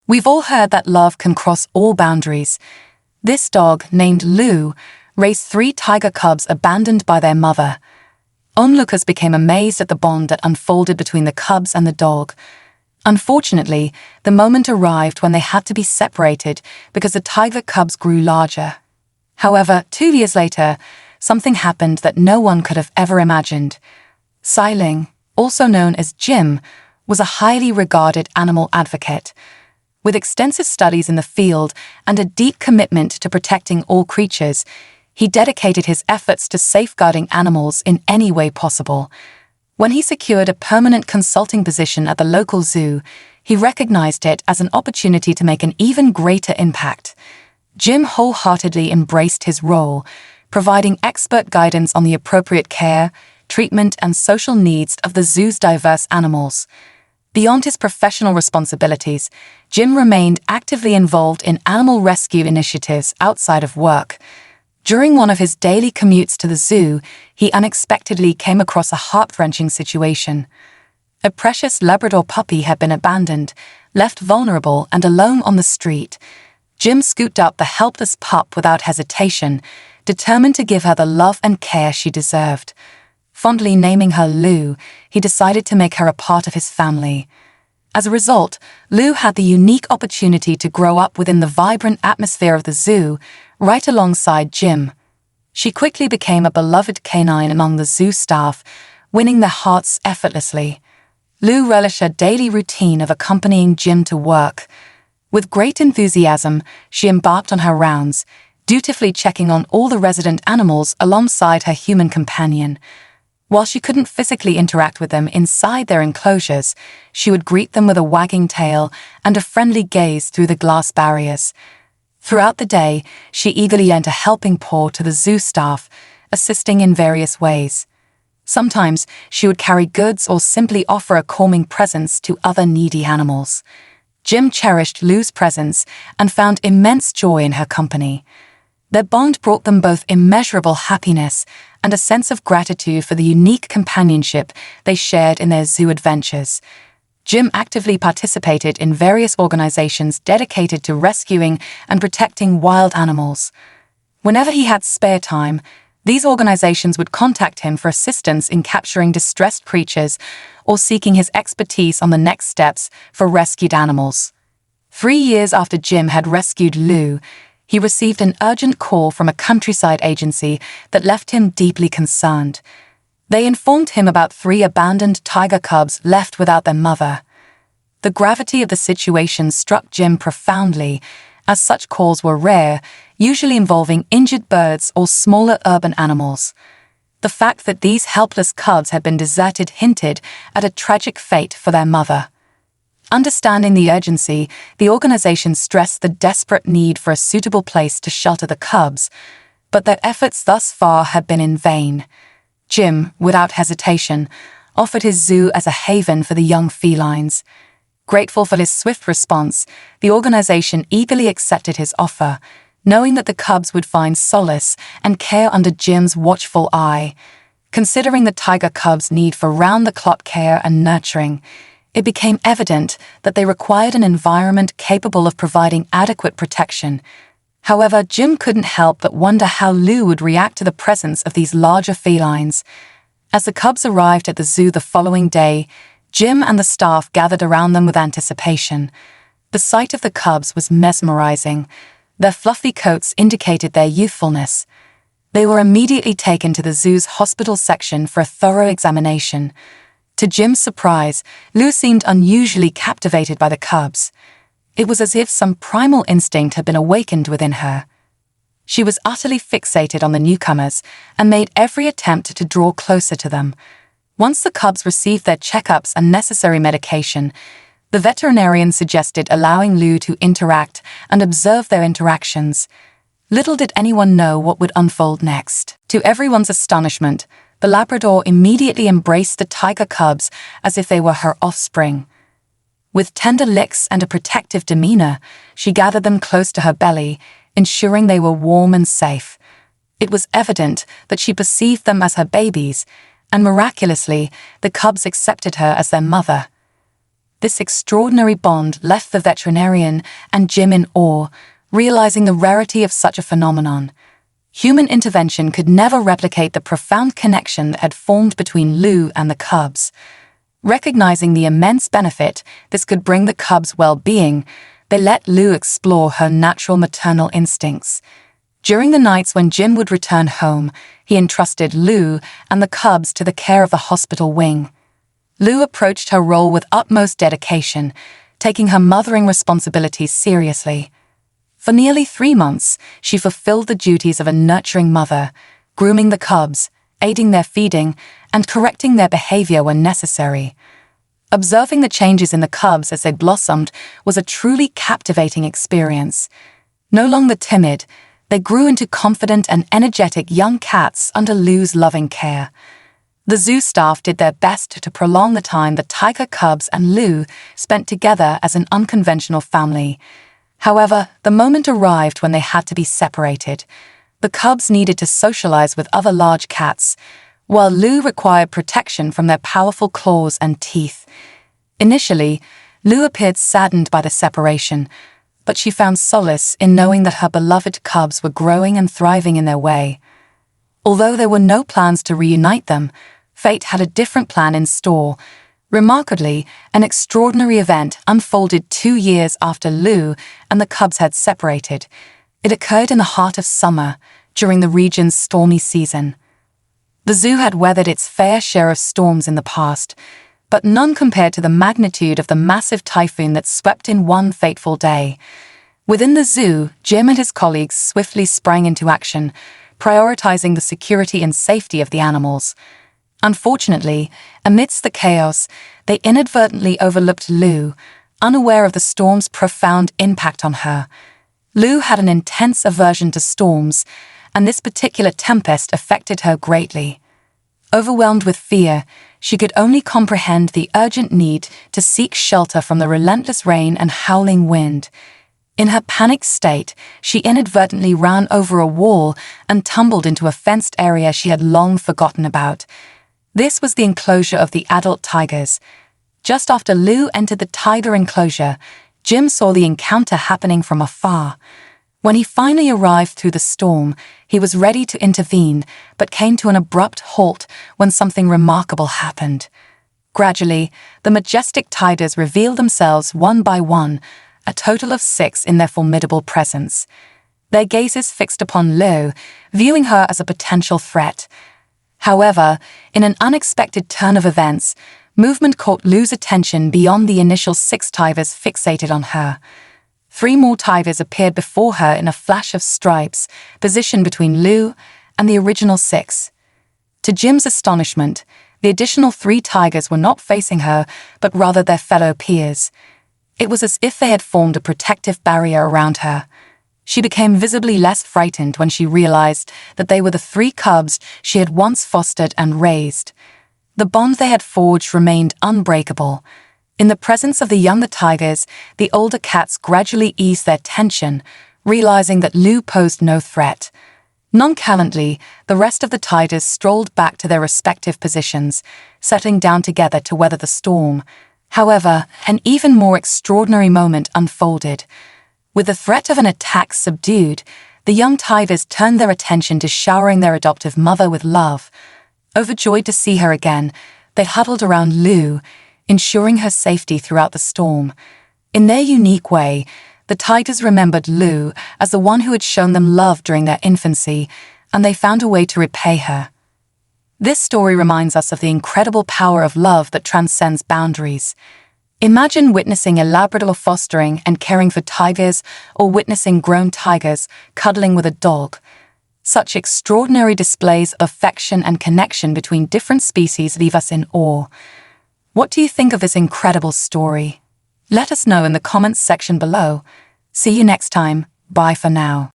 We've all heard that love can cross all boundaries. This dog, named Lou, raised 3 tiger cubs abandoned by their mother. Onlookers became amazed at the bond that unfolded between the cubs and the dog. Unfortunately, the moment arrived when they had to be separated because the tiger cubs grew larger. However, 2 years later, something happened that no one could have ever imagined. Ling, also known as Jim, was a highly regarded animal advocate. With extensive studies in the field and a deep commitment to protecting all creatures, he dedicated his efforts to safeguarding animals in any way possible. When he secured a permanent consulting position at the local zoo, he recognized it as an opportunity to make an even greater impact. Jim wholeheartedly embraced his role, providing expert guidance on the appropriate care, treatment, and social needs of the zoo's diverse animals. Beyond his professional responsibilities, Jim remained actively involved in animal rescue initiatives outside of work. During one of his daily commutes to the zoo, he unexpectedly came across a heart-wrenching situation. A precious Labrador puppy had been abandoned, left vulnerable and alone on the street. Jim scooped up the helpless pup without hesitation, determined to give her the love and care she deserved. Fondly naming her Lou, he decided to make her a part of his family. As a result, Lou had the unique opportunity to grow up within the vibrant atmosphere of the zoo, right alongside Jim. She quickly became a beloved canine among the zoo staff, winning their hearts effortlessly. Lou relished her daily routine of accompanying Jim to work. With great enthusiasm, she embarked on her rounds, dutifully checking on all the resident animals alongside her human companion. While she couldn't physically interact with them inside their enclosures, she would greet them with a wagging tail and a friendly gaze through the glass barriers. Throughout the day, she eagerly lent a helping paw to the zoo staff, assisting in various ways. Sometimes she would carry goods or simply offer a calming presence to other needy animals. Jim cherished Lou's presence and found immense joy in her company. Their bond brought them both immeasurable happiness and a sense of gratitude for the unique companionship they shared in their zoo adventures. Jim actively participated in various organizations dedicated to rescuing and protecting wild animals. Whenever he had spare time, these organizations would contact him for assistance in capturing distressed creatures or seeking his expertise on the next steps for rescued animals. 3 years after Jim had rescued Lou, he received an urgent call from a countryside agency that left him deeply concerned. They informed him about 3 abandoned tiger cubs left without their mother. The gravity of the situation struck Jim profoundly, as such calls were rare, usually involving injured birds or smaller urban animals. The fact that these helpless cubs had been deserted hinted at a tragic fate for their mother. Understanding the urgency, the organization stressed the desperate need for a suitable place to shelter the cubs, but their efforts thus far had been in vain. Jim, without hesitation, offered his zoo as a haven for the young felines. Grateful for his swift response, the organization eagerly accepted his offer, knowing that the cubs would find solace and care under Jim's watchful eye. Considering the tiger cubs' need for round-the-clock care and nurturing, it became evident that they required an environment capable of providing adequate protection. However, Jim couldn't help but wonder how Lou would react to the presence of these larger felines. As the cubs arrived at the zoo the following day, Jim and the staff gathered around them with anticipation. The sight of the cubs was mesmerizing. Their fluffy coats indicated their youthfulness. They were immediately taken to the zoo's hospital section for a thorough examination. To Jim's surprise, Lou seemed unusually captivated by the cubs. It was as if some primal instinct had been awakened within her. She was utterly fixated on the newcomers and made every attempt to draw closer to them. Once the cubs received their checkups and necessary medication, the veterinarian suggested allowing Lou to interact and observe their interactions. Little did anyone know what would unfold next. To everyone's astonishment, the Labrador immediately embraced the tiger cubs as if they were her offspring. With tender licks and a protective demeanor, she gathered them close to her belly, ensuring they were warm and safe. It was evident that she perceived them as her babies, and miraculously, the cubs accepted her as their mother. This extraordinary bond left the veterinarian and Jim in awe, realizing the rarity of such a phenomenon. Human intervention could never replicate the profound connection that had formed between Lou and the cubs. Recognizing the immense benefit this could bring the cubs' well-being, they let Lou explore her natural maternal instincts. During the nights when Jim would return home, he entrusted Lou and the cubs to the care of the hospital wing. Lou approached her role with utmost dedication, taking her mothering responsibilities seriously. For nearly 3 months, she fulfilled the duties of a nurturing mother, grooming the cubs, aiding their feeding, and correcting their behavior when necessary. Observing the changes in the cubs as they blossomed was a truly captivating experience. No longer timid, they grew into confident and energetic young cats under Lou's loving care. The zoo staff did their best to prolong the time the tiger cubs and Lou spent together as an unconventional family. However, the moment arrived when they had to be separated. The cubs needed to socialize with other large cats, while Lou required protection from their powerful claws and teeth. Initially, Lou appeared saddened by the separation, but she found solace in knowing that her beloved cubs were growing and thriving in their way. Although there were no plans to reunite them, fate had a different plan in store. Remarkably, an extraordinary event unfolded 2 years after Lou and the cubs had separated. It occurred in the heart of summer, during the region's stormy season. The zoo had weathered its fair share of storms in the past, but none compared to the magnitude of the massive typhoon that swept in one fateful day. Within the zoo, Jim and his colleagues swiftly sprang into action, prioritizing the security and safety of the animals. Unfortunately, amidst the chaos, they inadvertently overlooked Lou, unaware of the storm's profound impact on her. Lou had an intense aversion to storms, and this particular tempest affected her greatly. Overwhelmed with fear, she could only comprehend the urgent need to seek shelter from the relentless rain and howling wind. In her panicked state, she inadvertently ran over a wall and tumbled into a fenced area she had long forgotten about. This was the enclosure of the adult tigers. Just after Lou entered the tiger enclosure, Jim saw the encounter happening from afar. When he finally arrived through the storm, he was ready to intervene, but came to an abrupt halt when something remarkable happened. Gradually, the majestic tigers revealed themselves one by one, a total of 6 in their formidable presence. Their gazes fixed upon Lou, viewing her as a potential threat. However, in an unexpected turn of events, movement caught Lou's attention beyond the initial 6 tigers fixated on her. 3 more tigers appeared before her in a flash of stripes, positioned between Lou and the original 6. To Jim's astonishment, the additional 3 tigers were not facing her, but rather their fellow peers. It was as if they had formed a protective barrier around her. She became visibly less frightened when she realized that they were the 3 cubs she had once fostered and raised. The bond they had forged remained unbreakable. In the presence of the younger tigers, the older cats gradually eased their tension, realizing that Lou posed no threat. Nonchalantly, the rest of the tigers strolled back to their respective positions, settling down together to weather the storm. However, an even more extraordinary moment unfolded. With the threat of an attack subdued, the young tigers turned their attention to showering their adoptive mother with love. Overjoyed to see her again, they huddled around Lou, ensuring her safety throughout the storm. In their unique way, the tigers remembered Lou as the one who had shown them love during their infancy, and they found a way to repay her. This story reminds us of the incredible power of love that transcends boundaries. Imagine witnessing a Labrador fostering and caring for tigers, or witnessing grown tigers cuddling with a dog. Such extraordinary displays of affection and connection between different species leave us in awe. What do you think of this incredible story? Let us know in the comments section below. See you next time. Bye for now.